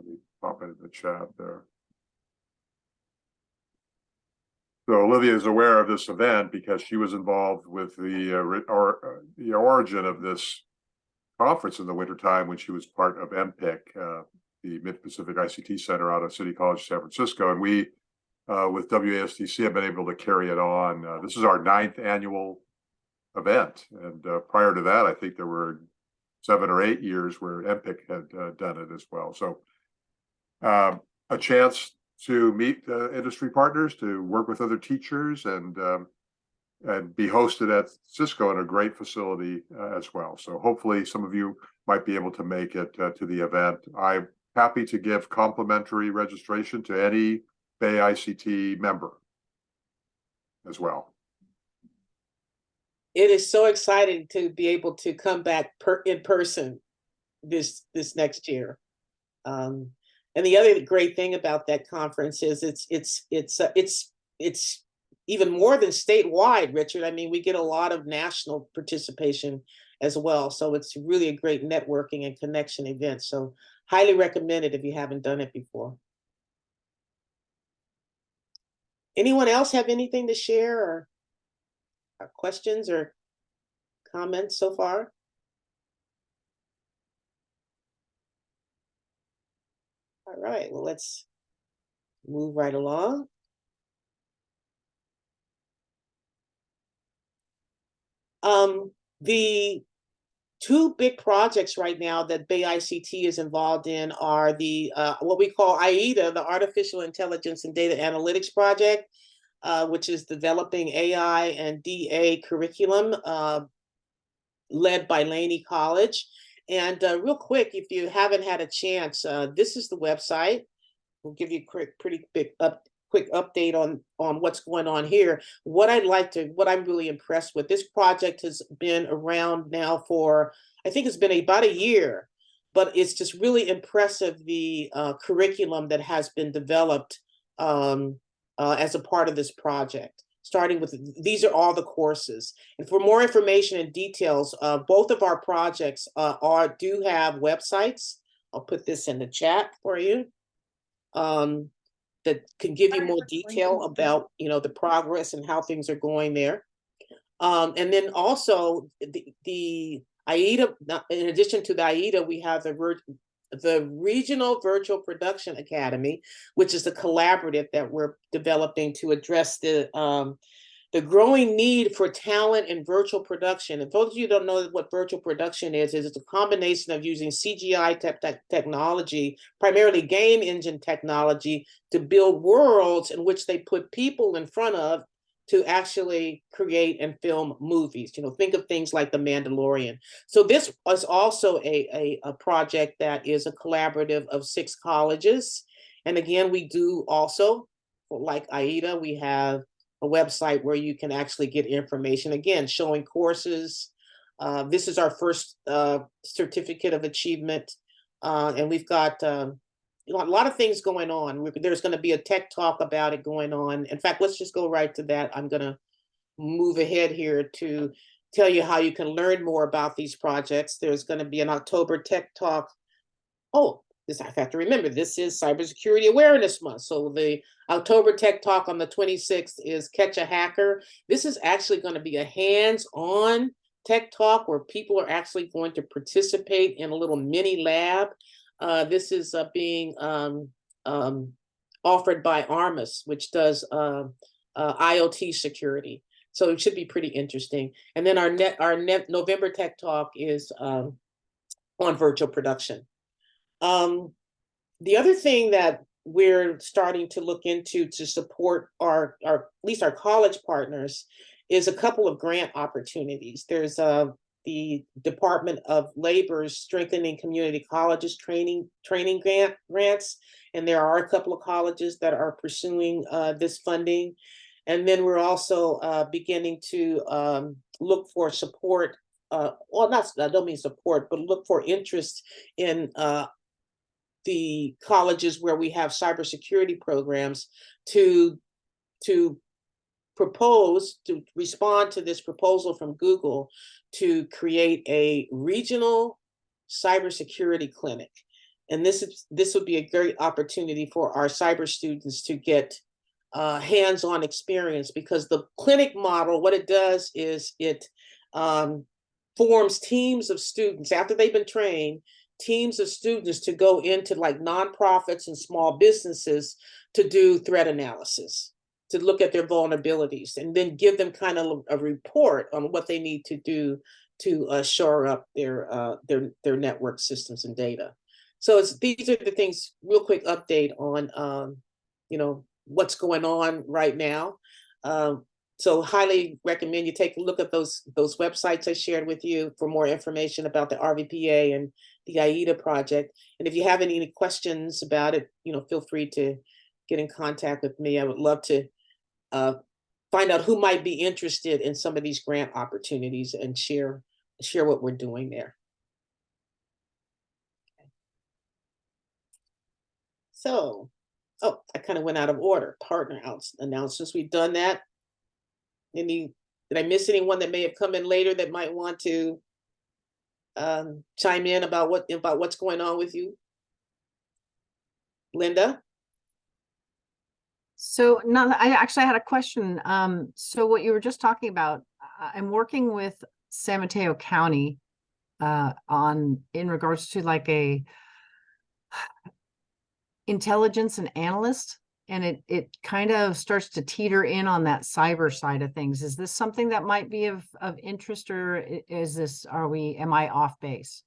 Let me pop it in the chat there. So Olivia is aware of this event because she was involved with the origin of this conference in the wintertime when she was part of MPIC, the Mid-Pacific ICT Center out of City College, San Francisco. And we, with WASTC, have been able to carry it on. This is our 9th annual event. And prior to that, I think there were 7 or 8 years where MPIC had done it as well. So a chance to meet industry partners, to work with other teachers, and be hosted at Cisco in a great facility as well. So hopefully some of you might be able to make it to the event. I'm happy to give complimentary registration to any BayICT member as well. It is so exciting to be able to come back in person this next year. And the other great thing about that conference is it's even more than statewide, Richard. I mean, we get a lot of national participation as well. So it's really a great networking and connection event. So highly recommend it if you haven't done it before. Anyone else have anything to share or questions or comments so far? All right, well, let's move right along. The 2 big projects right now that BayICT is involved in are the what we call AIDA, the Artificial Intelligence and Data Analytics Project, which is developing AI and DA curriculum led by Laney College. And real quick, if you haven't had a chance, this is the website. We'll give you a pretty big quick update on what's going on here. What I'm really impressed with, this project has been around now for, I think it's been about a year, but it's just really impressive, the curriculum that has been developed as a part of this project. Starting with, these are all the courses. And for more information and details, both of our projects do have websites. I'll put this in the chat for you. That can give you more detail about, the progress and how things are going there. And then also the AIDA, in addition to the AIDA, we have the Regional Virtual Production Academy, which is a collaborative that we're developing to address the growing need for talent in virtual production. And those of you who don't know what virtual production is it's a combination of using CGI technology, primarily game engine technology, to build worlds in which they put people in front of to actually create and film movies. Think of things like The Mandalorian. So this is also a project that is a collaborative of 6 colleges. And again, we do also, like AIDA, we have a website where you can actually get information, again, showing courses. This is our first certificate of achievement. And we've got a lot of things going on. There's going to be a tech talk about it going on. In fact, let's just go right to that. I'm going to move ahead here to tell you how you can learn more about these projects. There's going to be an October tech talk. Oh, I have to remember, this is Cybersecurity Awareness Month. So the October Tech Talk on the 26th is Catch a Hacker. This is actually going to be a hands-on tech talk where people are actually going to participate in a little mini lab. This is being offered by Armis, which does IoT security. So it should be pretty interesting. And then our November Tech Talk is on virtual production. The other thing that we're starting to look into to support our at least our college partners is a couple of grant opportunities. There's the Department of Labor's Strengthening Community Colleges training grants, and there are a couple of colleges that are pursuing this funding. And then we're also beginning to look for support. I don't mean support, but look for interest in the colleges where we have cybersecurity programs to respond to this proposal from Google to create a regional cybersecurity clinic. And this would be a great opportunity for our cyber students to get hands-on experience, because the clinic model, what it does is it forms teams of students after they've been trained, teams of students to go into like nonprofits and small businesses to do threat analysis, to look at their vulnerabilities, and then give them kind of a report on what they need to do to shore up their network systems and data. So these are the things. Real quick update on what's going on right now. So highly recommend you take a look at those websites I shared with you for more information about the RVPA and the AIDA project. And if you have any questions about it, feel free to get in contact with me. I would love to find out who might be interested in some of these grant opportunities and share what we're doing there. Okay. So, I kind of went out of order. Partner announcements. We've done that. Did I miss anyone that may have come in later that might want to chime in about what's going on with you? Linda? So no, I actually had a question. So what you were just talking about, I'm working with San Mateo County in regards to like a intelligence and analyst, and it kind of starts to teeter in on that cyber side of things. Is this something that might be of interest, or am I off base?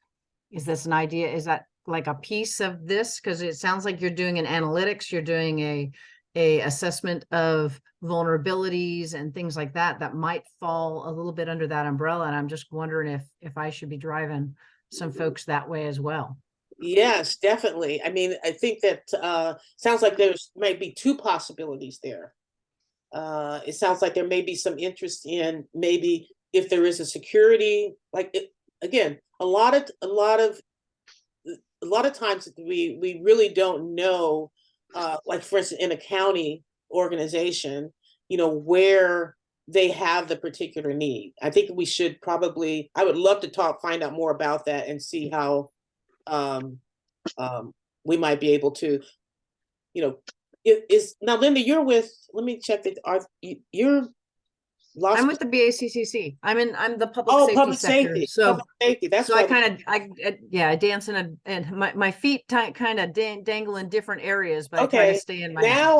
Is this an idea? Is that like a piece of this? Because it sounds like you're doing an analytics, you're doing a assessment of vulnerabilities and things like that might fall a little bit under that umbrella. And I'm just wondering if I should be driving some folks that way as well. Yes, definitely. I mean, I think that sounds like there's might be two possibilities there. It sounds like there may be some interest in maybe if there is a security, again, a lot of times we really don't know, like for instance, in a county organization, where they have the particular need. I think we should probably, I would love to find out more about that and see how we might be able to, now Linda, let me check that. You're I'm with the BACCC. I'm the public safety public sector. safety. So public safety. That's so I dance and my feet kind of dangle in different areas, but okay. I try to stay in my now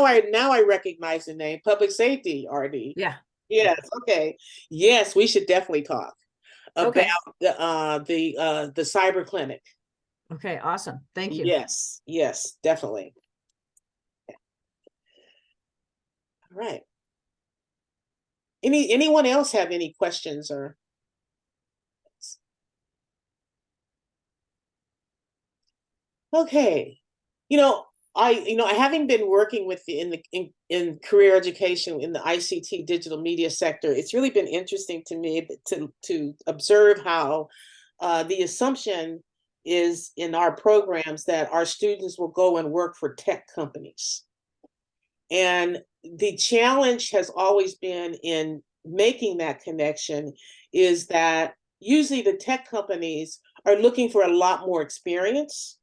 I recognize the name public safety, RD. Yeah. Yes. Okay. Yes, we should definitely talk about the cyber clinic. Okay, awesome. Thank you. Yes, definitely. All right. Anyone else have any questions or? Okay. Having been working with in career education in the ICT digital media sector, it's really been interesting to me to observe how the assumption is in our programs that our students will go and work for tech companies. And the challenge has always been in making that connection is that usually the tech companies are looking for a lot more experience.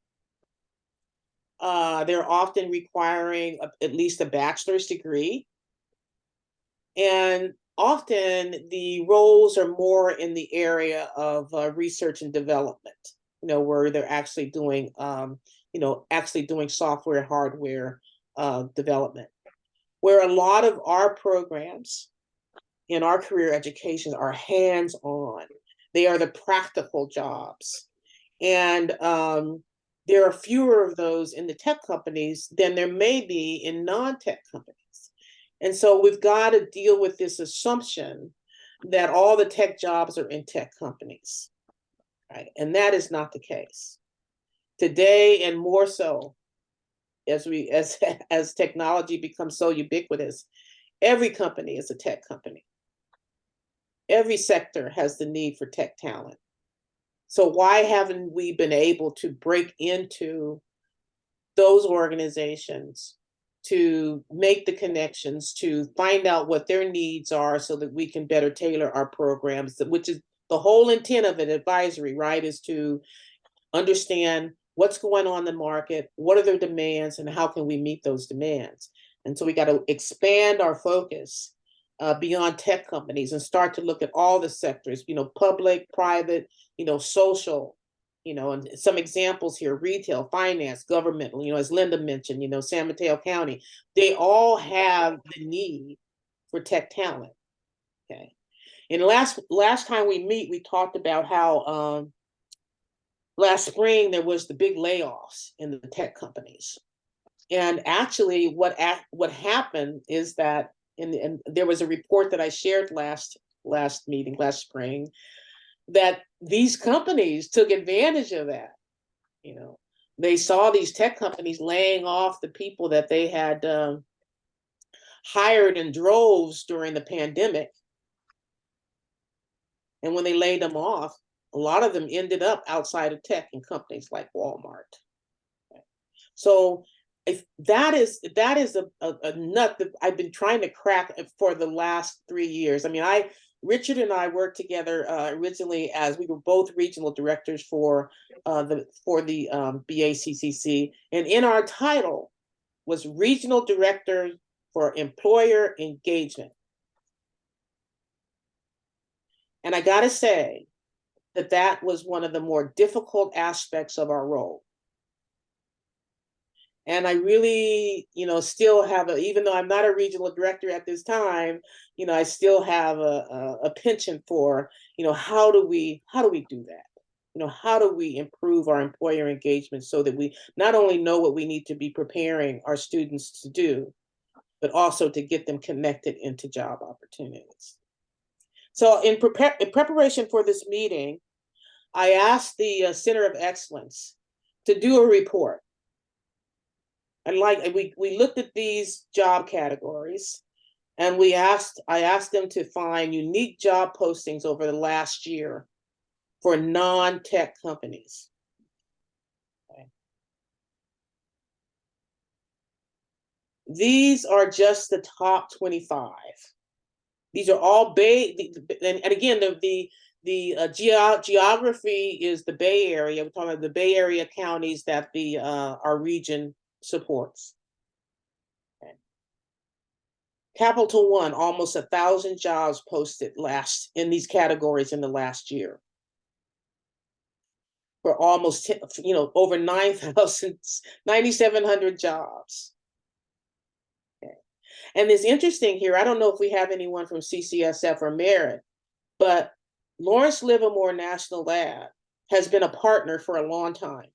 They're often requiring at least a bachelor's degree. And often the roles are more in the area of research and development, where they're actually doing, software, hardware development. Where a lot of our programs in our career education are hands-on. They are the practical jobs. And there are fewer of those in the tech companies than there may be in non-tech companies. And so we've got to deal with this assumption that all the tech jobs are in tech companies, right? And that is not the case. Today, and more so, as technology becomes so ubiquitous, every company is a tech company. Every sector has the need for tech talent. So why haven't we been able to break into those organizations to make the connections, to find out what their needs are so that we can better tailor our programs, which is the whole intent of an advisory, right? Is to understand what's going on in the market, what are their demands, and how can we meet those demands? And so we got to expand our focus beyond tech companies and start to look at all the sectors, public, private, social, and some examples here: retail, finance, government, as Linda mentioned, San Mateo County, they all have the need for tech talent. Okay. And last time we meet, we talked about how last spring there was the big layoffs in the tech companies. And actually what happened is that and there was a report that I shared last spring, that these companies took advantage of that. They saw these tech companies laying off the people that they had hired in droves during the pandemic. And when they laid them off, a lot of them ended up outside of tech in companies like Walmart. So if that is a nut that I've been trying to crack for the last 3 years. I mean, Richard and I worked together originally as we were both regional directors for the BACCC, and in our title was Regional Director for Employer Engagement. And I got to say that was one of the more difficult aspects of our role. And I really, still have even though I'm not a regional director at this time, I still have a penchant for, how do we do that? How do we improve our employer engagement so that we not only know what we need to be preparing our students to do, but also to get them connected into job opportunities. So in preparation for this meeting, I asked the Center of Excellence to do a report. And we looked at these job categories, and I asked them to find unique job postings over the last year for non-tech companies. Okay. These are just the top 25. These are all and again, the geography is the Bay Area. We're talking about the Bay Area counties that our region supports. Okay. Capital One, almost 1,000 jobs posted in these categories in the last year. For almost, over 9,700 jobs. Okay. And it's interesting here, I don't know if we have anyone from CCSF or Merit, but Lawrence Livermore National Lab has been a partner for a long time.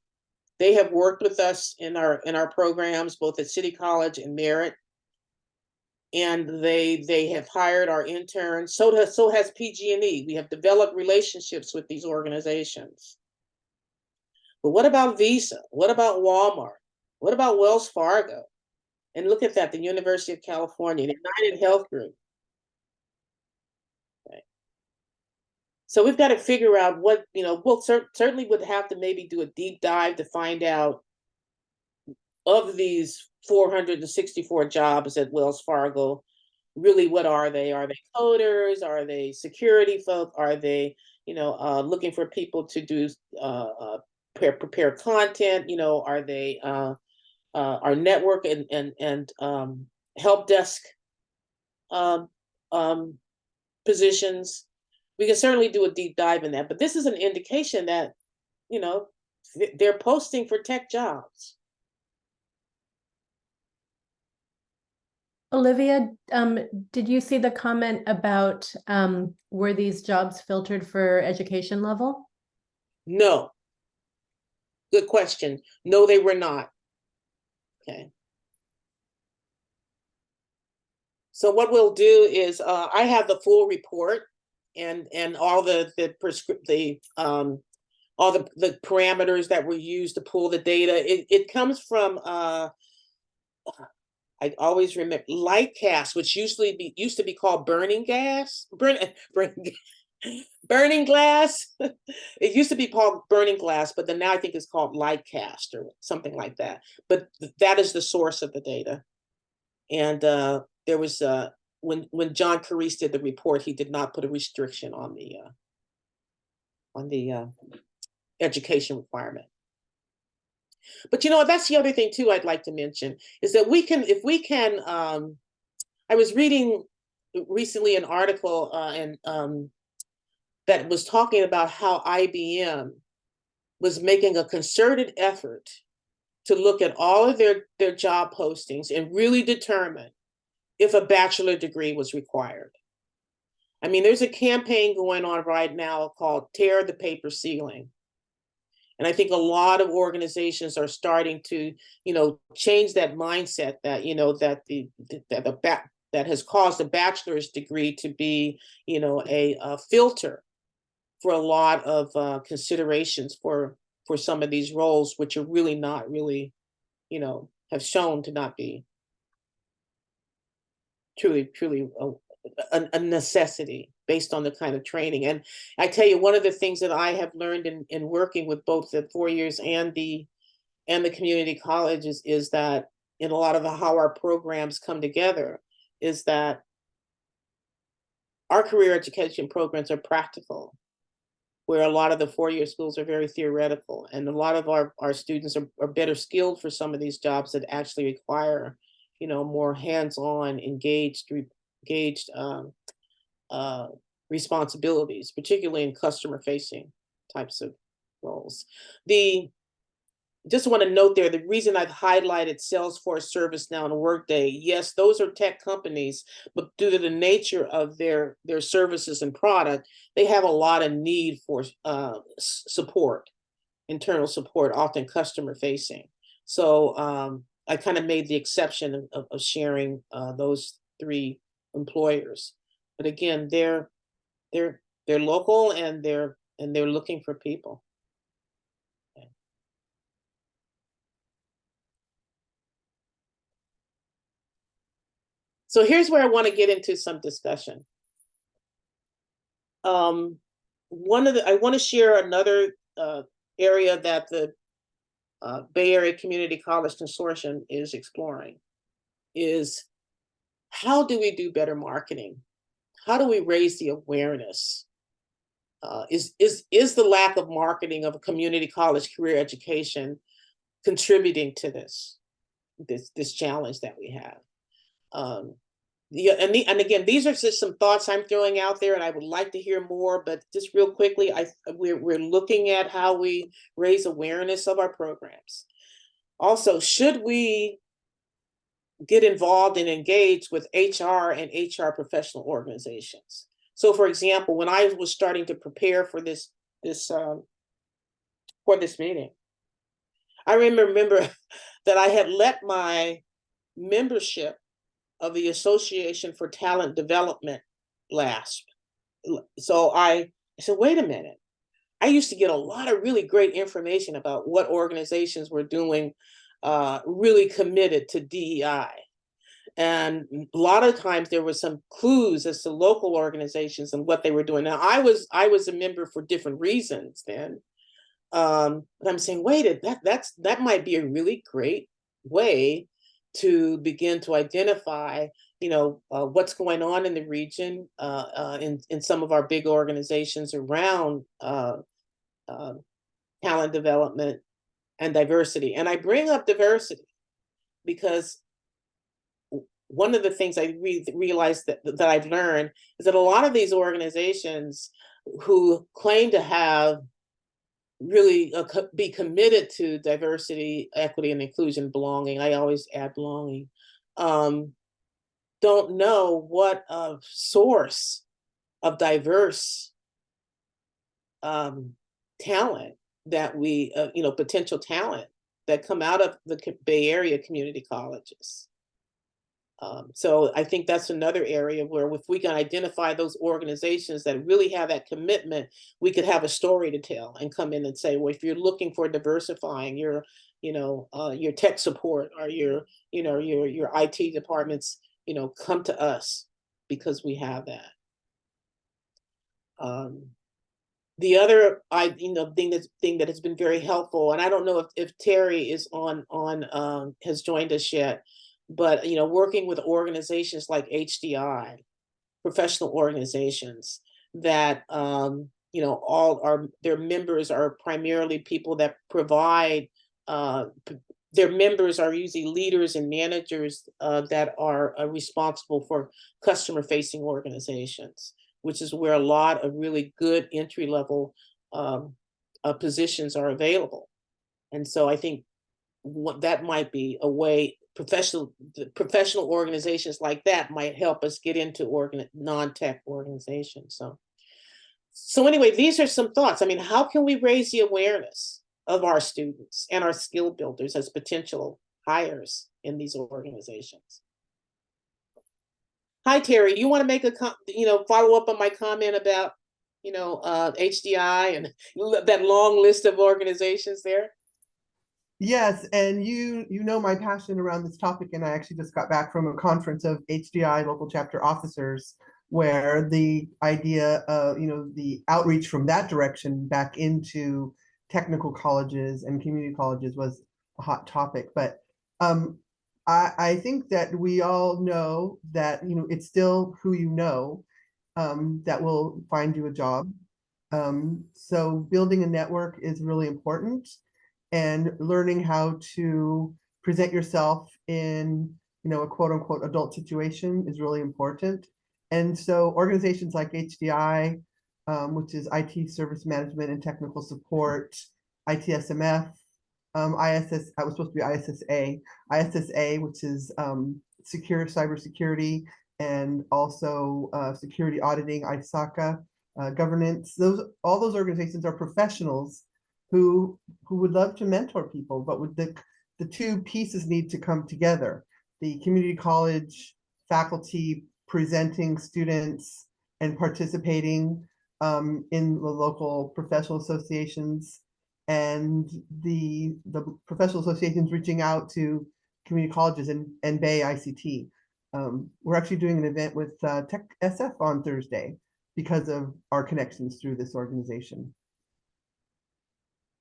They have worked with us in our programs, both at City College and Merit. And they have hired our interns. So has PG&E. We have developed relationships with these organizations. But what about Visa? What about Walmart? What about Wells Fargo? And look at that, the University of California, the United Health Group. Okay. So we've got to figure out what, we'll certainly would have to maybe do a deep dive to find out, of these 464 jobs at Wells Fargo, really, what are they? Are they coders? Are they security folk? Are they, looking for people to do prepare content? Are they our network and help desk positions? We can certainly do a deep dive in that, but this is an indication that, they're posting for tech jobs. Olivia, did you see the comment about were these jobs filtered for education level? No. Good question. No, they were not. Okay. So what we'll do is I have the full report and all the all the parameters that were used to pull the data. It comes from I always remember Lightcast, which used to be called Burning Glass. Burning Glass. It used to be called Burning Glass, but then now I think it's called Lightcast or something like that. But that is the source of the data. And there was when John Carice did the report, he did not put a restriction on the education requirement. But you know what, that's the other thing too I'd like to mention is that if we can, I was reading recently an article that was talking about how IBM was making a concerted effort to look at all of their job postings and really determine if a bachelor degree was required. I mean, there's a campaign going on right now called Tear the Paper Ceiling. And I think a lot of organizations are starting to, change that mindset that, that has caused a bachelor's degree to be, a filter for a lot of considerations for some of these roles, which are really not really, have shown to not be truly a necessity based on the kind of training. And I tell you, one of the things that I have learned in working with both the 4 years and the community colleges is that in a lot of how our programs come together is that our career education programs are practical, where a lot of the 4-year schools are very theoretical, and a lot of our students are better skilled for some of these jobs that actually require, more hands-on, engaged responsibilities, particularly in customer-facing types of roles. Just want to note there, the reason I've highlighted Salesforce, ServiceNow, and Workday, yes, those are tech companies, but due to the nature of their services and product, they have a lot of need for support, internal support, often customer-facing. So I kind of made the exception of sharing those 3 employers. But again, they're local and they're looking for people. Okay. So here's where I want to get into some discussion. I want to share another area that the Bay Area Community College Consortium is exploring is how do we do better marketing? How do we raise the awareness? Is the lack of marketing of a community college career education contributing to this challenge that we have? And again, these are just some thoughts I'm throwing out there, and I would like to hear more. But just real quickly, we're looking at how we raise awareness of our programs. Also, should we get involved and engage with HR and HR professional organizations? So, for example, when I was starting to prepare for this meeting, I remember that I had let my membership of the Association for Talent Development last. So I said, wait a minute. I used to get a lot of really great information about what organizations were doing really committed to DEI. And a lot of times there were some clues as to local organizations and what they were doing. Now, I was a member for different reasons then. But I'm saying, wait, that might be a really great way to begin to identify, what's going on in the region, in some of our big organizations around talent development and diversity. And I bring up diversity because one of the things I realized that I've learned is that a lot of these organizations who claim to have really be committed to diversity, equity, and inclusion, belonging, I always add belonging, don't know what a source of diverse talent that we, potential talent that come out of the Bay Area community colleges. So I think that's another area where if we can identify those organizations that really have that commitment, we could have a story to tell and come in and say, well, if you're looking for diversifying your tech support or your IT departments, come to us because we have that. The other thing that has been very helpful, and I don't know if Terry is has joined us yet, but working with organizations like HDI, professional organizations that all their members are primarily people that provide their members are usually leaders and managers that are responsible for customer-facing organizations, which is where a lot of really good entry-level positions are available. And so I think that might be a way professional organizations like that might help us get into non-tech organizations. So anyway, these are some thoughts. I mean, how can we raise the awareness of our students and our skill builders as potential hires in these organizations? Hi, Terry. You want to make a follow up on my comment about HDI and that long list of organizations there? Yes, and you know my passion around this topic, and I actually just got back from a conference of HDI local chapter officers, where the idea of the outreach from that direction back into technical colleges and community colleges was a hot topic. But I think that we all know that it's still who you know that will find you a job. So building a network is really important, and learning how to present yourself in a quote unquote adult situation is really important. And so organizations like HDI, which is IT Service Management and Technical Support, ITSMF, ISS, I was supposed to be ISSA, which is secure cybersecurity, and also security auditing, ISACA, governance. All those organizations are professionals who would love to mentor people, but with the two pieces need to come together. The community college faculty presenting students and participating in the local professional associations, and the professional associations reaching out to community colleges and BayICT. We're actually doing an event with Tech SF on Thursday because of our connections through this organization.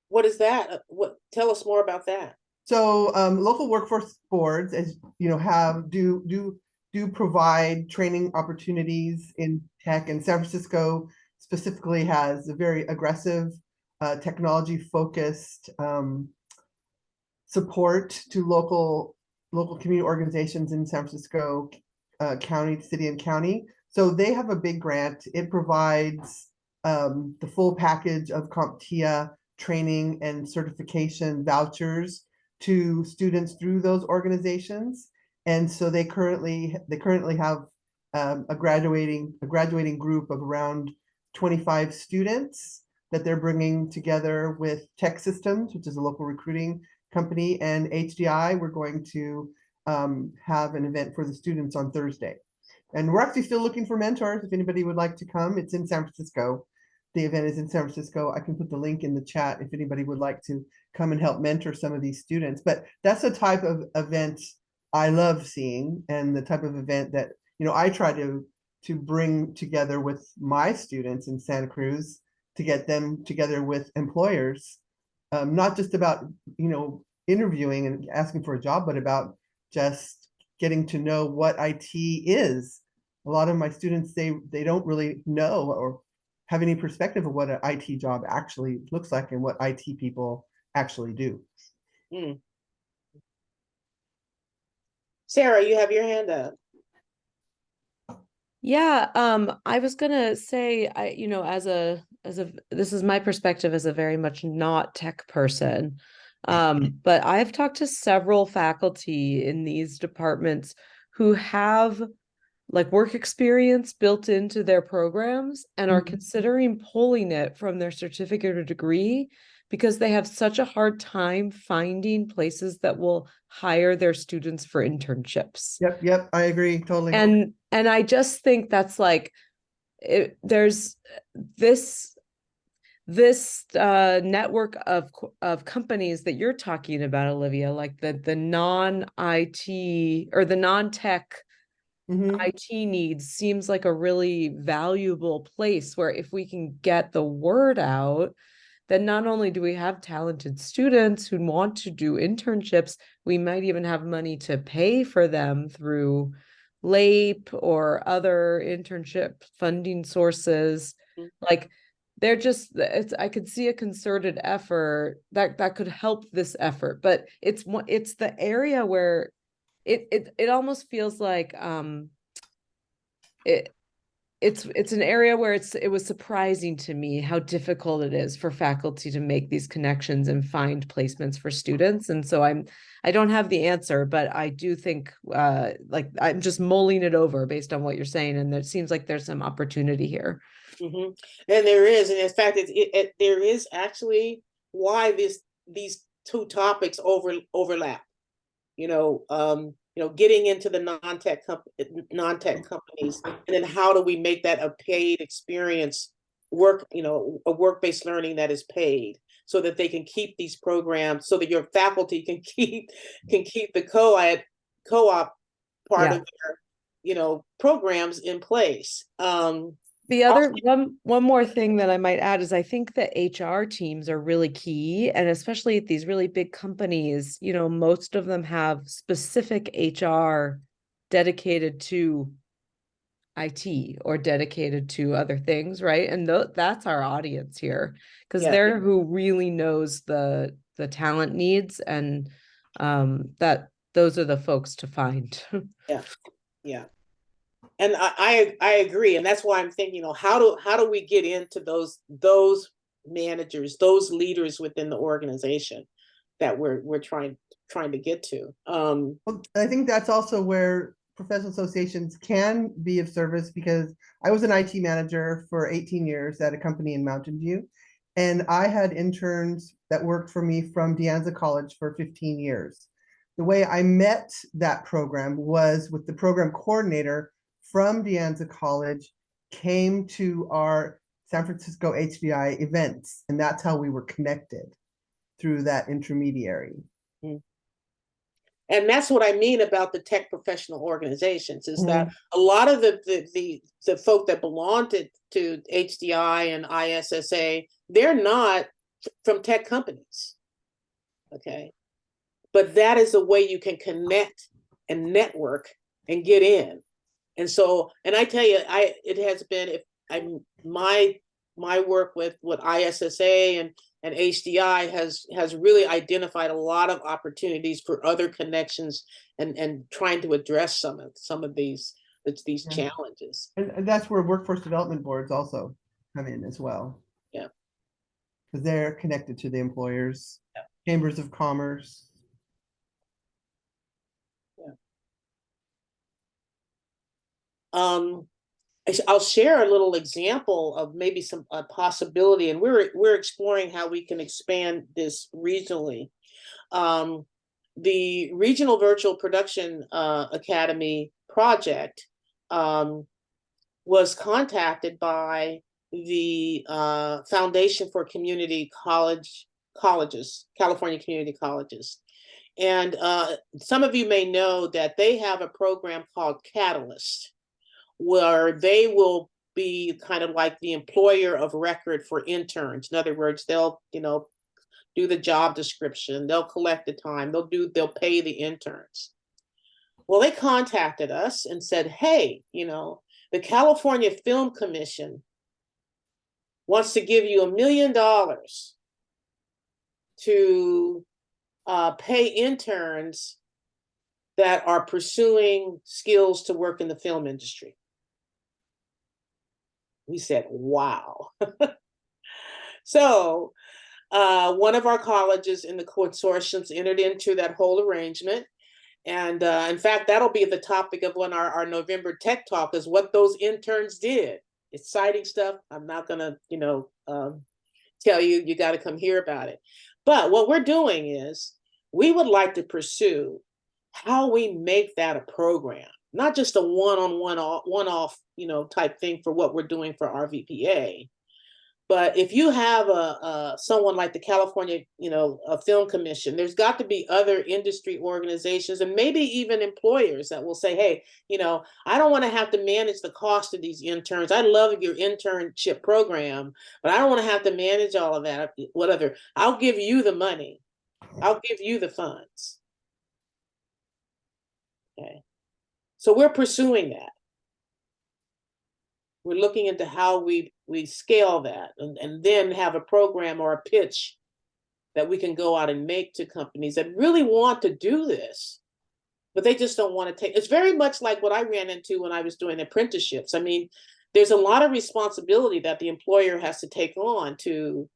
What is that? Tell us more about that. So local workforce boards, as do provide training opportunities in tech, and San Francisco specifically has a very aggressive technology focused support to local community organizations in San Francisco County, city and county. So they have a big grant. It provides the full package of CompTIA training and certification vouchers to students through those organizations. And so they currently have a graduating group of around 25 students that they're bringing together with Tech Systems, which is a local recruiting company, and HDI. We're going to have an event for the students on Thursday. And we're actually still looking for mentors. If anybody would like to come, it's in San Francisco. The event is in San Francisco. I can put the link in the chat if anybody would like to come and help mentor some of these students. But that's the type of event I love seeing, and the type of event that I try to bring together with my students in Santa Cruz, to get them together with employers, not just about interviewing and asking for a job, but about just getting to know what IT is. A lot of my students, they don't really know or have any perspective of what an IT job actually looks like and what IT people actually do. Mm. Sarah, you have your hand up. Yeah, I was gonna say, this is my perspective as a very much not tech person. But I've talked to several faculty in these departments who have like work experience built into their programs and are considering pulling it from their certificate or degree because they have such a hard time finding places that will hire their students for internships. Yep, I agree totally. And I just think that's like there's this network of companies that you're talking about, Olivia, like the non-IT or the non-tech IT needs seems like a really valuable place where if we can get the word out, then not only do we have talented students who want to do internships, we might even have money to pay for them through LAPE or other internship funding sources. Like they're just, I could see a concerted effort that could help this effort, but it's the area where it almost feels like it's an area where it was surprising to me how difficult it is for faculty to make these connections and find placements for students. And so I don't have the answer, but I do think like I'm just mulling it over based on what you're saying, and it seems like there's some opportunity here. Mm-hmm. And there is, and in fact, there is actually why these two topics overlap. Getting into the non-tech companies, and then how do we make that a paid experience, a work-based learning that is paid, so that they can keep these programs, so that your faculty can keep the co-op part of their programs in place. The other one more thing that I might add is I think that HR teams are really key, and especially at these really big companies, most of them have specific HR dedicated to IT or dedicated to other things, right? And that's our audience here, because they're who really knows the talent needs, and that those are the folks to find. Yeah. And I agree, and that's why I'm thinking, how do we get into those managers, those leaders within the organization that we're trying to get to. Well, I think that's also where professional associations can be of service, because I was an IT manager for 18 years at a company in Mountain View, and I had interns that worked for me from De Anza College for 15 years. The way I met that program was with the program coordinator from De Anza College came to our San Francisco HDI events, and that's how we were connected, through that intermediary. And that's what I mean about the tech professional organizations, is that a lot of the folk that belong to HDI and ISSA, they're not from tech companies. Okay. But that is the way you can connect and network and get in. And so, and I tell you, it has been, my work with ISSA and HDI has really identified a lot of opportunities for other connections and trying to address some of these challenges. And that's where workforce development boards also come in as well. Yeah. Because they're connected to the employers, chambers of commerce. I'll share a little example of maybe some possibility, and we're exploring how we can expand this regionally. The Regional Virtual Production Academy project was contacted by the Foundation for Community Colleges, California Community Colleges. And some of you may know that they have a program called Catalyst, where they will be kind of like the employer of record for interns. In other words, they'll, do the job description, they'll collect the time, they'll pay the interns. Well, they contacted us and said, hey, the California Film Commission wants to give you $1 million to pay interns that are pursuing skills to work in the film industry. We said, wow. So one of our colleges in the consortiums entered into that whole arrangement. And in fact, that'll be the topic of our November Tech Talk, is what those interns did. Exciting stuff. I'm not gonna, tell you, you got to come hear about it. But what we're doing is we would like to pursue how we make that a program, not just a one-off, type thing for what we're doing for our VPA. But if you have someone like the California, a film commission, there's got to be other industry organizations and maybe even employers that will say, hey, I don't want to have to manage the cost of these interns. I love your internship program, but I don't want to have to manage all of that. Whatever. I'll give you the money. I'll give you the funds. Okay. So we're pursuing that. We're looking into how we we scale that and then have a program or a pitch that we can go out and make to companies that really want to do this, but they just don't want to take. It's very much like what I ran into when I was doing apprenticeships. I mean, there's a lot of responsibility that the employer has to take on to,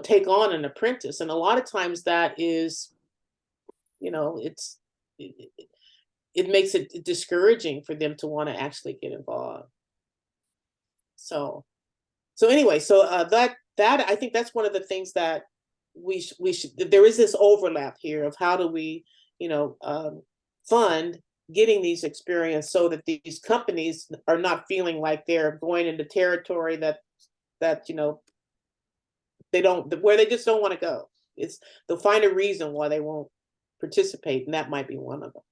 take on an apprentice. And a lot of times that is, it makes it discouraging for them to want to actually get involved. So anyway, that I think that's one of the things that we should, there is this overlap here of how do we, fund getting these experience so that these companies are not feeling like they're going into territory that they don't, where they just don't want to go. They'll find a reason why they won't participate, and that might be one of them.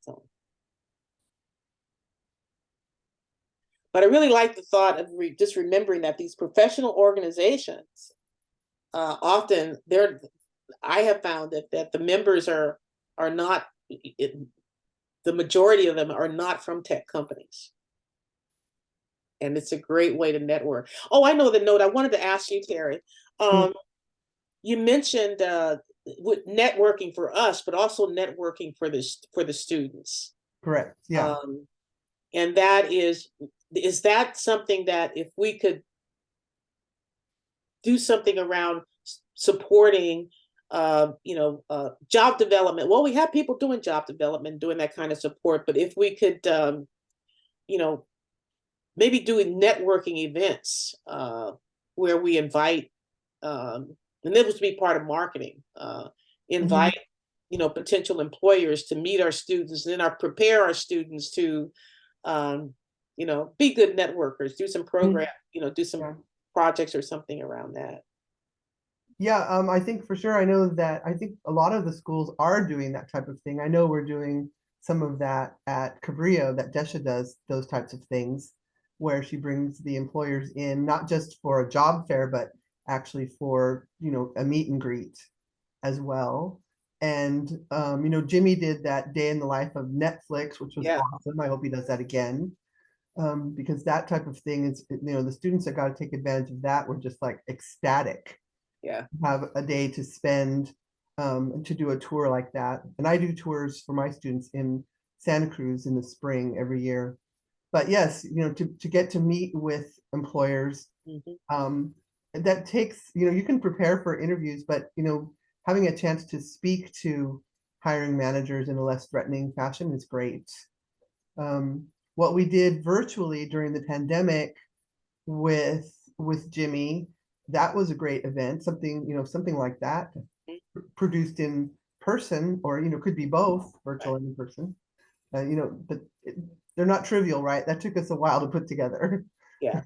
So, but I really like the thought of just remembering that these professional organizations, often I have found that the members are not, the majority of them are not from tech companies. And it's a great way to network. Oh, I know the note I wanted to ask you, Terry. You mentioned with networking for us, but also networking for the students. Correct. Yeah. And that is that something that if we could do something around supporting, job development? Well, we have people doing job development, doing that kind of support, but if we could, maybe doing networking events where we invite, and this would be part of marketing, invite, potential employers to meet our students, and then prepare our students to, be good networkers, do some program, do some projects or something around that. Yeah, I think for sure. I think a lot of the schools are doing that type of thing. I know we're doing some of that at Cabrillo, that Desha does those types of things, where she brings the employers in, not just for a job fair, but actually for, a meet and greet as well. And, Jimmy did that day in the life of Netflix, which was awesome. I hope he does that again. Because that type of thing is, the students that got to take advantage of that were just like ecstatic. Yeah. Have a day to spend, to do a tour like that. And I do tours for my students in Santa Cruz in the spring every year. But yes, to get to meet with employers, that takes, you can prepare for interviews, but, having a chance to speak to hiring managers in a less threatening fashion is great. What we did virtually during the pandemic with Jimmy, that was a great event. Something like that produced in person, or could be both virtual and in person. But they're not trivial, right? That took us a while to put together. Yeah.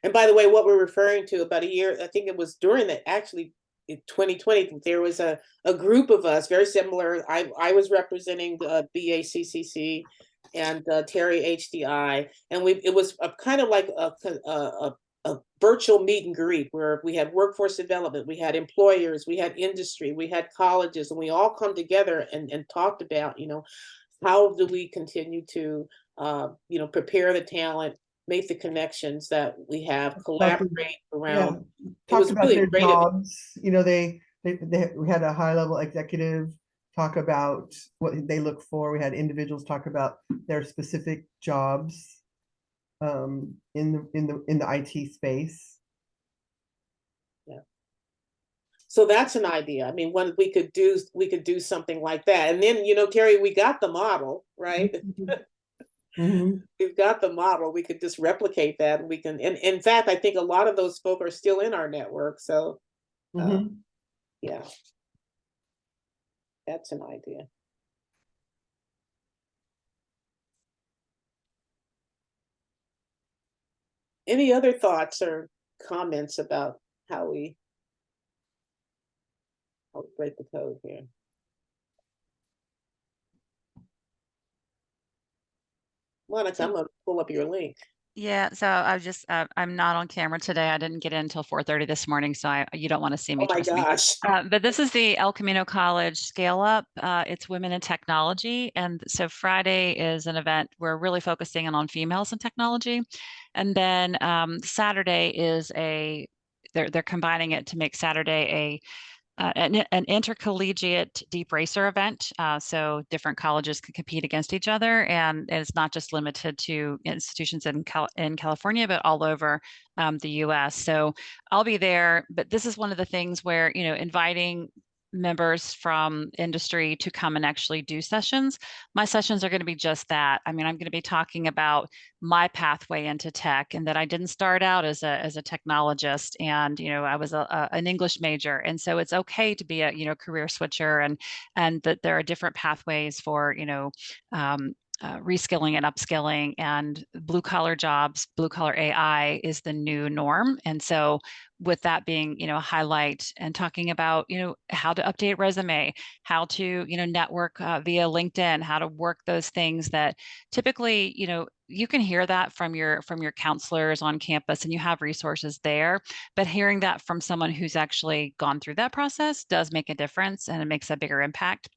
And by the way, what we're referring to, about a year, I think it was during actually in 2020, there was a group of us very similar. I was representing BACCC and Terry HDI, and it was a kind of like a virtual meet and greet where we had workforce development, we had employers, we had industry, we had colleges, and we all come together and talked about, how do we continue to, prepare the talent, make the connections that we have, collaborate around. Talk about their jobs. We had a high-level executive talk about what they look for. We had individuals talk about their specific jobs in the IT space. Yeah. So that's an idea. I mean, when we could do something like that. And then, Terry, we got the model, right? We've got the model. We could just replicate that, and we can, and in fact, I think a lot of those folk are still in our network. So yeah, that's an idea. Any other thoughts or comments about how we break the code here? Monica, I'm gonna pull up your link. Yeah, so I was just, I'm not on camera today. I didn't get in until 4:30 this morning, so you don't want to see me, Oh my trust me. gosh. But this is the El Camino College Scale Up. It's Women in Technology. And so Friday is an event we're really focusing on females in technology. And then Saturday is they're combining it to make Saturday an intercollegiate deep racer event. So different colleges can compete against each other, and it's not just limited to institutions in California, but all over the U.S. So I'll be there, but this is one of the things where, inviting members from industry to come and actually do sessions. My sessions are going to be just that. I mean, I'm going to be talking about my pathway into tech, and that I didn't start out as a technologist, and I was an English major, and so it's okay to be a career switcher, and that there are different pathways for reskilling and upskilling, and blue collar jobs, blue collar AI is the new norm. And so with that being, highlight and talking about, how to update resume, how to, network via LinkedIn, how to work those things that typically, you can hear that from your counselors on campus, and you have resources there, but hearing that from someone who's actually gone through that process does make a difference, and it makes a bigger impact.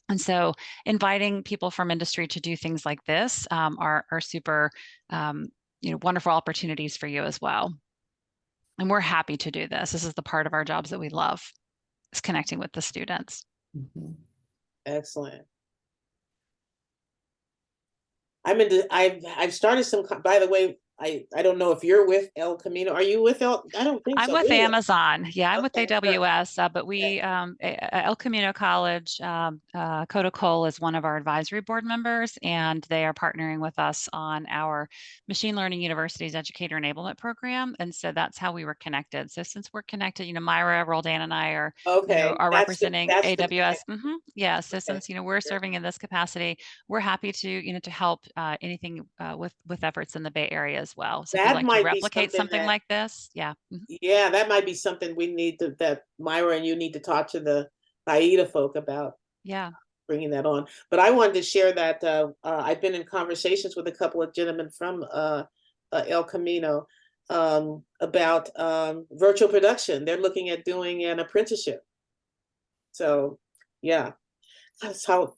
And so inviting people from industry to do things like this are super, wonderful opportunities for you as well. And we're happy to do this. This is the part of our jobs that we love, is connecting with the students. Mhm. Excellent. I've started some, by the way, I don't know if you're with El Camino. Are you with I don't think I'm so. with Anyway, Amazon. Yeah, I'm with okay, AWS, but okay. we, El Camino College, Coda Cole is one of our advisory board members, and they are partnering with us on our Machine Learning University's Educator Enablement Program. And so that's how we were connected. So since we're connected, Myra, Roldan, and I are, Okay, are representing that's the AWS. connection. Yeah, so Okay. since, we're serving in this capacity, we're happy to, to help anything with efforts in the Bay Area as well. So if you'd That like to might be replicate something something that, like this, yeah. yeah, that might be something we need to, that Myra and you need to talk to the AIDA folk about Yeah. bringing that on. But I wanted to share that I've been in conversations with a couple of gentlemen from El Camino about virtual production. They're looking at doing an apprenticeship. So yeah, that's how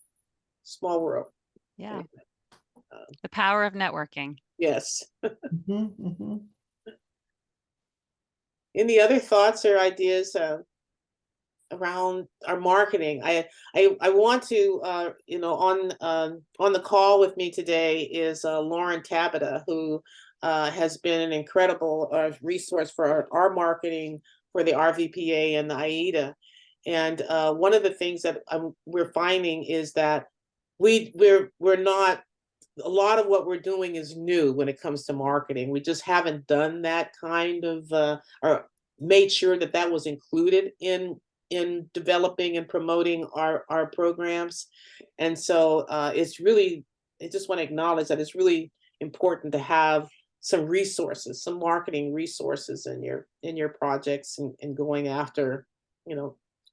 small world. Yeah. Anyway, The power of networking. yes. Mhm, mhm. Any other thoughts or ideas around our marketing? I want to on the call with me today is Lauren Tabita, who has been an incredible resource for our marketing for the RVPA and the AIDA. And one of the things that we're finding is that we're not, a lot of what we're doing is new when it comes to marketing. We just haven't done that kind of or made sure that that was included in developing and promoting our programs. And so it's really, I just want to acknowledge that it's really important to have some resources, some marketing resources in your projects, and going after,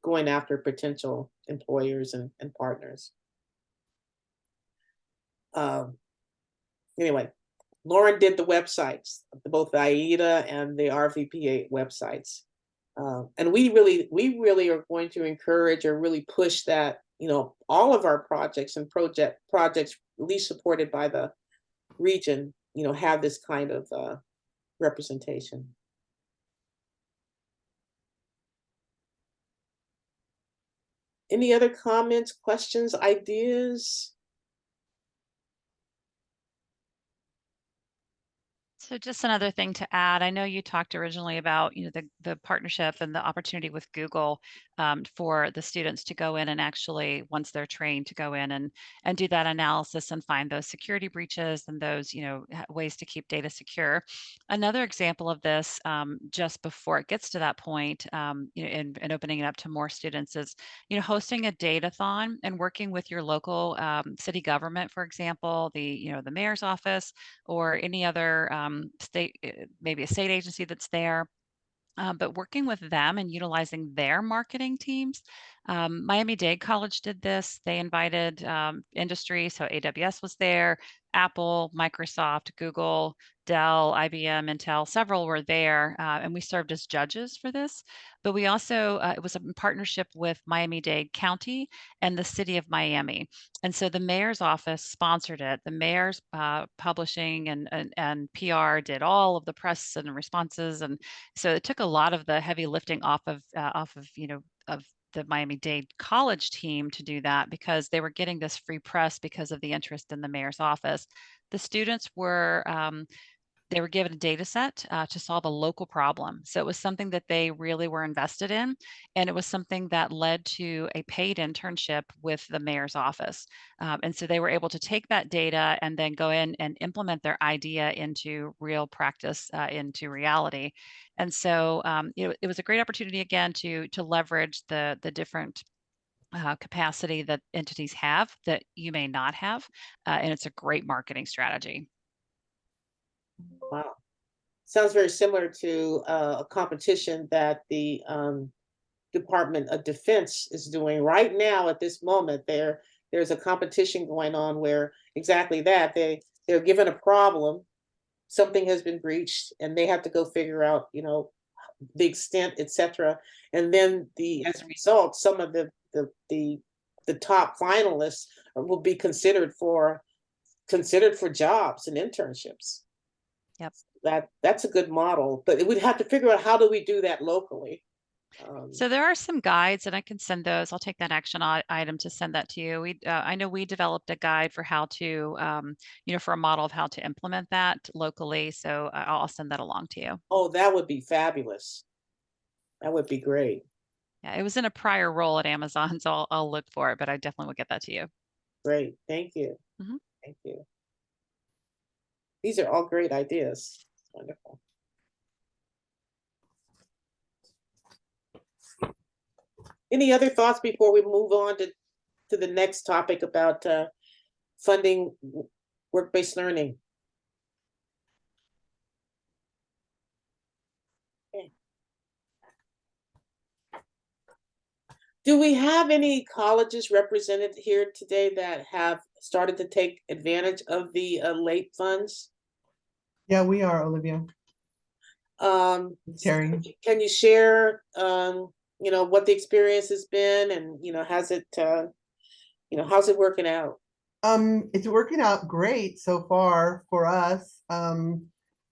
going after potential employers and partners. Anyway, Lauren did the websites, both the AIDA and the RVPA websites. And we really are going to encourage or really push that, all of our projects and projects, at least supported by the region, have this kind of representation. Any other comments, questions, ideas? So just another thing to add, I know you talked originally about, the partnership and the opportunity with Google for the students to go in and actually, once they're trained, to go in and do that analysis and find those security breaches and those, ways to keep data secure. Another example of this, just before it gets to that point, and opening it up to more students, is, hosting a datathon and working with your local city government, for example, the mayor's office, or any other state, maybe a state agency that's there, but working with them and utilizing their marketing teams. Miami-Dade College did this. They invited industry, so AWS was there, Apple, Microsoft, Google, Dell, IBM, Intel, several were there, and we served as judges for this. But we also, it was a partnership with Miami-Dade County and the city of Miami. And so the mayor's office sponsored it. The mayor's publishing and PR did all of the press and responses. And so it took a lot of the heavy lifting off of of the Miami-Dade college team to do that, because they were getting this free press because of the interest in the mayor's office. The students were they were given a data set to solve a local problem. So it was something that they really were invested in. And it was something that led to a paid internship with the mayor's office. And so they were able to take that data and then go in and implement their idea into real practice, into reality. And so it was a great opportunity again to leverage the different capacity that entities have that you may not have. And it's a great marketing strategy. Wow. Sounds very similar to a competition that the Department of Defense is doing right now at this moment. There's a competition going on where exactly that they're given a problem, something has been breached, and they have to go figure out, the extent, etc. And then as a result, some of the top finalists will be considered for jobs and internships. Yep. That's a good model, but we'd have to figure out how do we do that locally. So there are some guides, and I can send those. I'll take that action item to send that to you. I know we developed a guide for how to, for a model of how to implement that locally. So I'll send that along to you. Oh, that would be fabulous. That would be great. Yeah, it was in a prior role at Amazon, so I'll look for it, but I definitely will get that to you. Great, thank you. Mhm. Thank you. These are all great ideas. Wonderful. Any other thoughts before we move on to the next topic about funding work-based learning? Okay. Do we have any colleges represented here today that have started to take advantage of the LAPE funds? Yeah, we are, Olivia. Terry. Can you share, what the experience has been, and how's it working out? It's working out great so far for us.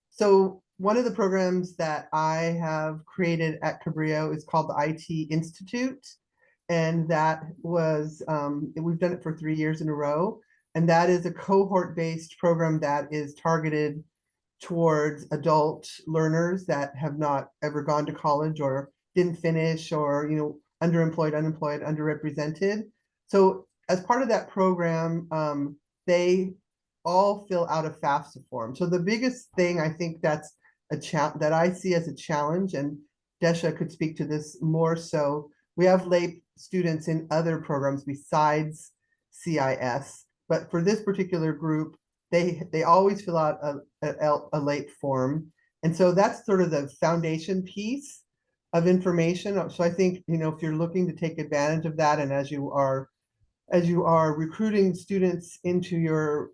So one of the programs that I have created at Cabrillo is called the IT Institute. And that was, we've done it for 3 years in a row. And that is a cohort-based program that is targeted towards adult learners that have not ever gone to college or didn't finish, or, underemployed, unemployed, underrepresented. So as part of that program, they all fill out a FAFSA form. So the biggest thing I think that's that I see as a challenge, and Desha could speak to this more so, we have LAPE students in other programs besides CIS, but for this particular group, they always fill out a LAPE form. And so that's sort of the foundation piece of information. So I think, if you're looking to take advantage of that, and as you are recruiting students into your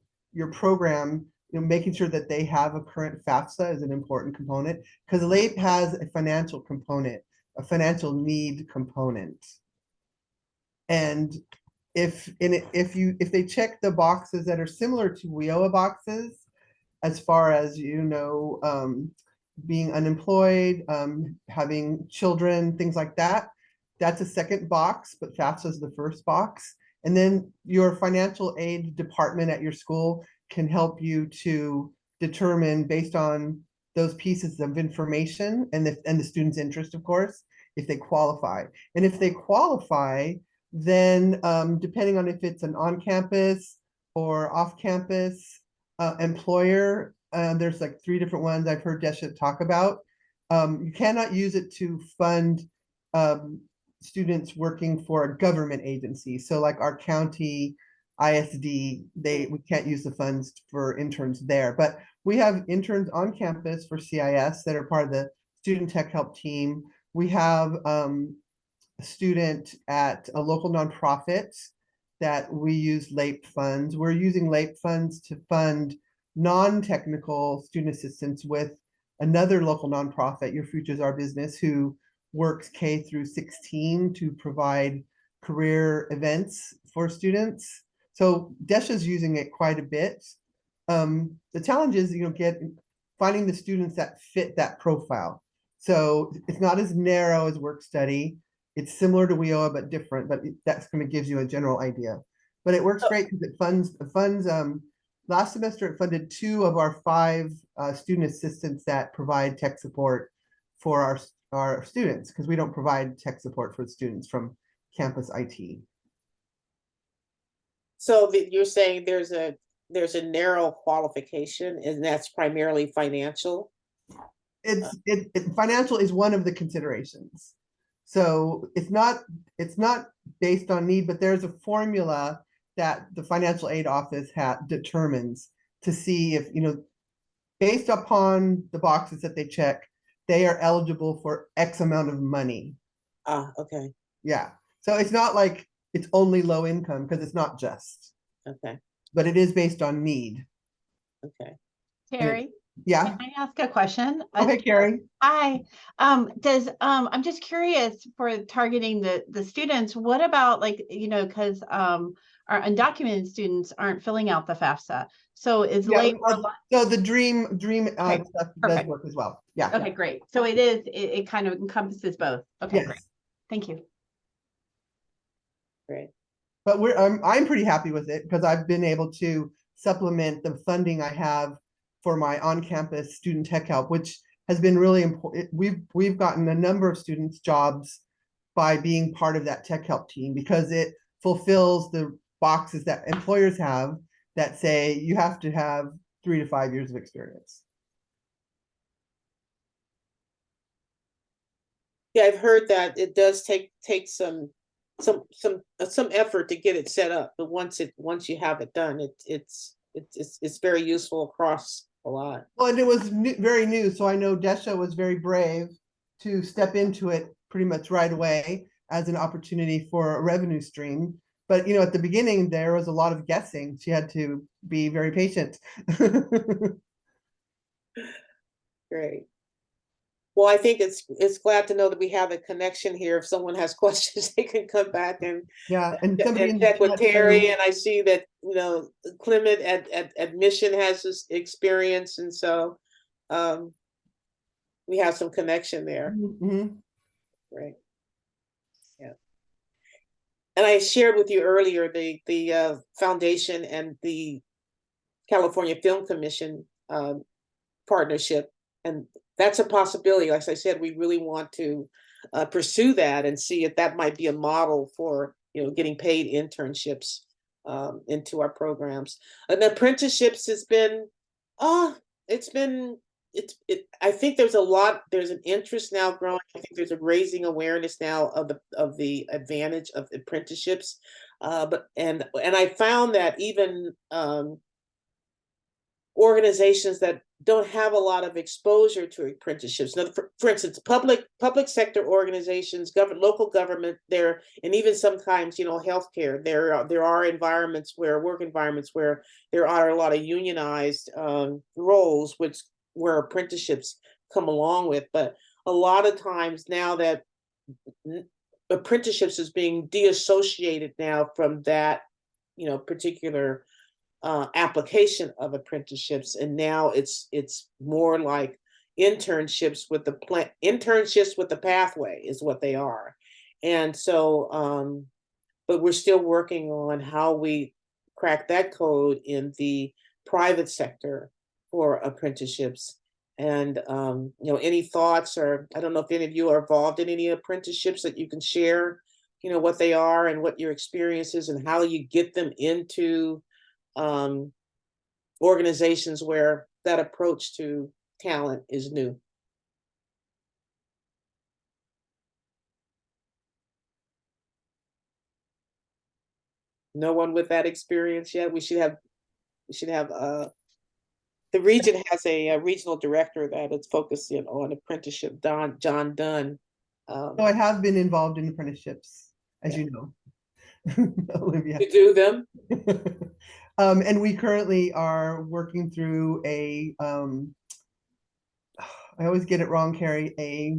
program, making sure that they have a current FAFSA is an important component, because LAPE has a financial component, a financial need component. And if they check the boxes that are similar to WIOA boxes, as far as being unemployed, having children, things like that, that's a second box, but FAFSA is the first box. And then your financial aid department at your school can help you to determine, based on those pieces of information and the student's interest, of course, if they qualify. And if they qualify, then depending on if it's an on-campus or off-campus employer, there's like 3 different ones I've heard Desha talk about. You cannot use it to fund students working for a government agency. So like our county ISD, we can't use the funds for interns there. But we have interns on campus for CIS that are part of the student tech help team. We have a student at a local nonprofit that we use LAPE funds. We're using LAPE funds to fund non-technical student assistance with another local nonprofit, Your Future's Our Business, who works K through 16 to provide career events for students. So Desha's using it quite a bit. The challenge is, finding the students that fit that profile. So it's not as narrow as work study. It's similar to WIOA, but different, but that's going to give you a general idea. But it works great because it funds, last semester it funded 2 of our 5 student assistants that provide tech support for our students, because we don't provide tech support for students from campus IT. So you're saying there's a narrow qualification, and that's primarily financial? Financial is one of the considerations. So it's not based on need, but there's a formula that the financial aid office determines to see if, based upon the boxes that they check, they are eligible for X amount of money. Okay. Yeah. So it's not like it's only low income, because it's not just. Okay. But it is based on need. Okay. Terry, Yeah. can I ask a question? Oh, hey, Carrie. Hi. I'm just curious, for targeting the students, what about, like, because our undocumented students aren't filling out the FAFSA. So is late. So the dream Okay, stuff does perfect. work as well. Yeah. Okay, great. So it kind of encompasses both. Okay, Yes. great. Thank you. Great. But I'm pretty happy with it, because I've been able to supplement the funding I have for my on-campus student tech help, which has been really important. We've gotten a number of students jobs by being part of that tech help team, because it fulfills the boxes that employers have that say you have to have 3 to 5 years of experience. Yeah, I've heard that it does take some effort to get it set up, but once you have it done, it's very useful across a lot. Well, and it was very new, so I know Desha was very brave to step into it pretty much right away as an opportunity for a revenue stream. But at the beginning there was a lot of guessing. She had to be very patient. Great. Well, I think it's glad to know that we have a connection here. If someone has questions, they can come back and somebody in check the with chat Terry. And I see that Clement at admission has this experience, and so we have some connection there. Mhm. Right. Yeah. And I shared with you earlier the foundation and the California Film Commission partnership, and that's a possibility. Like I said, we really want to pursue that and see if that might be a model for getting paid internships into our programs. And apprenticeships has been, I think there's an interest now growing. I think there's a raising awareness now of the advantage of apprenticeships. And I found that even organizations that don't have a lot of exposure to apprenticeships. Now, for instance, public sector organizations, local government, and even sometimes healthcare. There are work environments where there are a lot of unionized roles, where apprenticeships come along with. But a lot of times now that apprenticeships is being deassociated now from that particular application of apprenticeships, and now it's more like internships with the pathway is what they are. And so but we're still working on how we crack that code in the private sector for apprenticeships. And any thoughts, or I don't know if any of you are involved in any apprenticeships that you can share, what they are and what your experience is and how you get them into organizations where that approach to talent is new. No one with that experience yet? We should have the region has a regional director that is focusing on apprenticeship, John Dunn. So I have been involved in apprenticeships, as you know. Olivia. To do them. And we currently are working through I always get it wrong, Carrie, a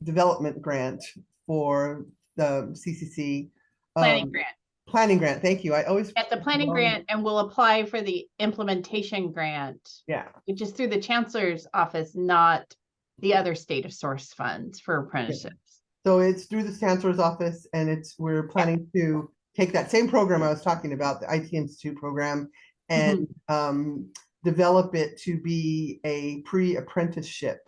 development grant for the CCC. Planning grant. Planning grant, thank you. I always. At the planning grant, and we'll apply for the implementation grant, Yeah, which is through the chancellor's office, not the other state of source funds for apprenticeships. so it's through the chancellor's office, and we're planning to take that same program I was talking about, the IT Institute program, and develop it to be a pre-apprenticeship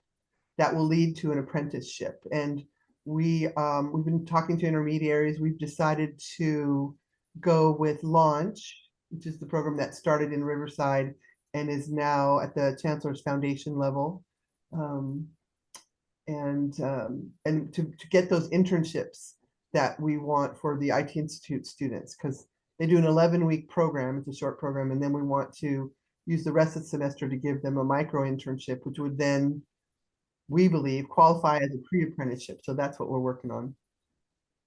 that will lead to an apprenticeship. And we've been talking to intermediaries. We've decided to go with Launch, which is the program that started in Riverside and is now at the Chancellor's Foundation level. And to get those internships that we want for the IT Institute students, because they do an 11-week program. It's a short program, and then we want to use the rest of the semester to give them a micro internship, which would then, we believe, qualify as a pre-apprenticeship. So that's what we're working on.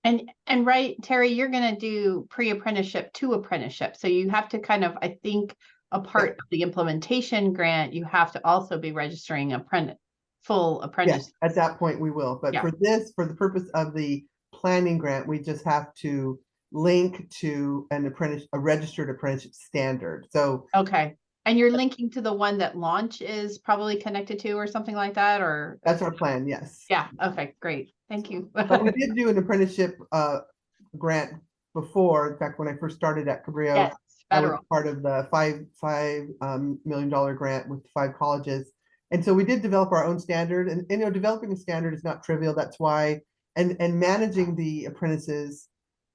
And right, Terry, you're going to do pre-apprenticeship to apprenticeship. So you have to kind of, I think, a part of the implementation grant, you have to also be registering full apprentice. Yes, at that point we will. But for the purpose of the planning grant, we just have to link to a registered apprenticeship standard. So okay. And you're linking to the one that Launch is probably connected to or something like that, or? That's our plan, yes. Yeah, okay, great. Thank you. But we did do an apprenticeship grant before. In fact, when I first started at Cabrillo, yes, I was federal. part of the $5 million grant with 5 colleges. And so we did develop our own standard, and developing a standard is not trivial. That's why, and managing the apprentices,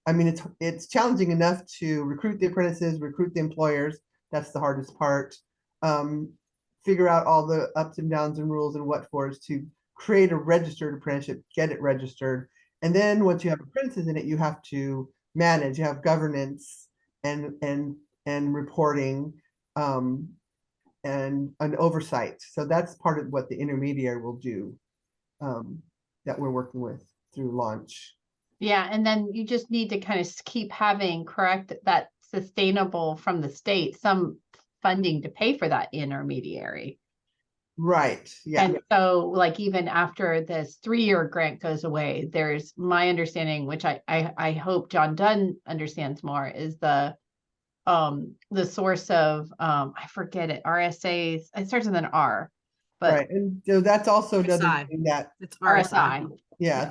I mean, it's challenging enough to recruit the apprentices, recruit the employers. That's the hardest part. Figure out all the ups and downs and rules and what for is to create a registered apprenticeship, get it registered. And then once you have apprentices in it, you have to manage, you have governance and reporting and an oversight. So that's part of what the intermediary will do that we're working with through Launch. Yeah, and then you just need to kind of keep having that sustainable from the state, some funding to pay for that intermediary. Right. Yeah. And so like even after this 3-year grant goes away, there's my understanding, which I hope John Dunn understands more, is the source of I forget it, RSAs. It starts with an R, but right. And so that's also another RSI. thing that It's RSI. Yeah.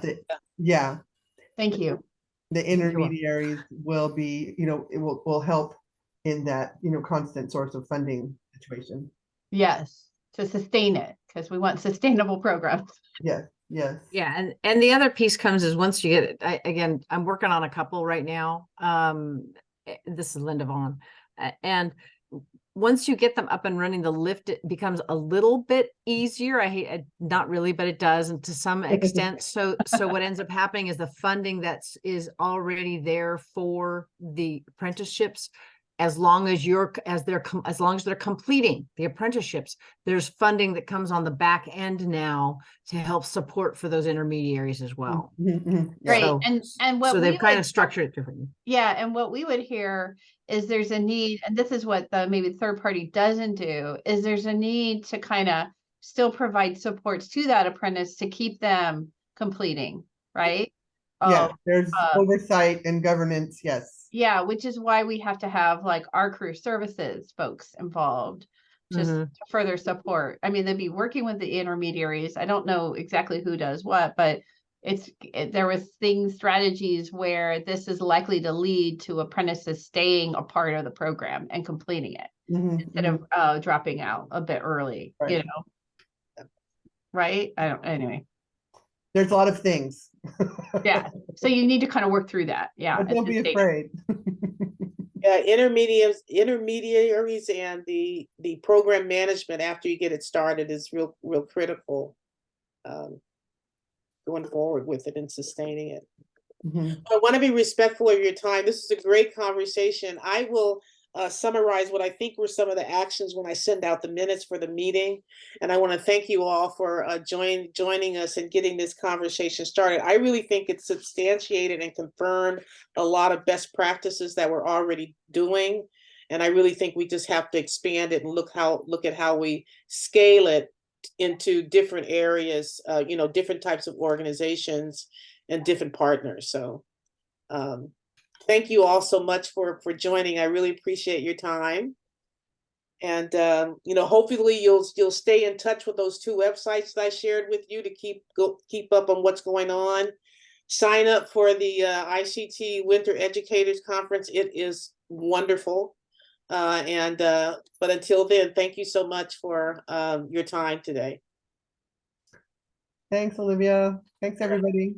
Thank you. The intermediaries will be, it will help in that, constant source of funding situation. Yes, to sustain it, because we want sustainable programs. Yes, yes. Yeah, and the other piece comes is once you get it, again, I'm working on a couple right now. This is Linda Vaughn. And once you get them up and running, the lift, it becomes a little bit easier. I hate, not really, but it does, and to some extent. So what ends up happening is the funding is already there for the apprenticeships, as long as they're completing the apprenticeships, there's funding that comes on the back end now to help support for those intermediaries as well. Great. So, and what so they've kind of structured it differently. Yeah, and what we would hear is there's a need, and this is what the maybe third party doesn't do, is there's a need to kind of still provide supports to that apprentice to keep them completing, right? Yeah, there's oversight and governance, yes. Yeah, which is why we have to have like our career services folks involved just to further support. I mean, they'd be working with the intermediaries. I don't know exactly who does what, but there was strategies where this is likely to lead to apprentices staying a part of the program and completing it instead of dropping out a bit early, right. Right? Anyway. There's a lot of things. Yeah. So you need to kind of work through that. Yeah. But don't be afraid. Yeah, intermediaries and the program management after you get it started is real critical. Going forward with it and sustaining it. I want to be respectful of your time. This is a great conversation. I will summarize what I think were some of the actions when I send out the minutes for the meeting. And I want to thank you all for joining us and getting this conversation started. I really think it's substantiated and confirmed a lot of best practices that we're already doing. And I really think we just have to expand it and look at how we scale it into different areas, different types of organizations and different partners. So thank you all so much for joining. I really appreciate your time. And hopefully you'll stay in touch with those 2 websites that I shared with you to keep up on what's going on. Sign up for the ICT Winter Educators Conference. It is wonderful. But until then, thank you so much for your time today. Thanks, Olivia. Thanks, everybody.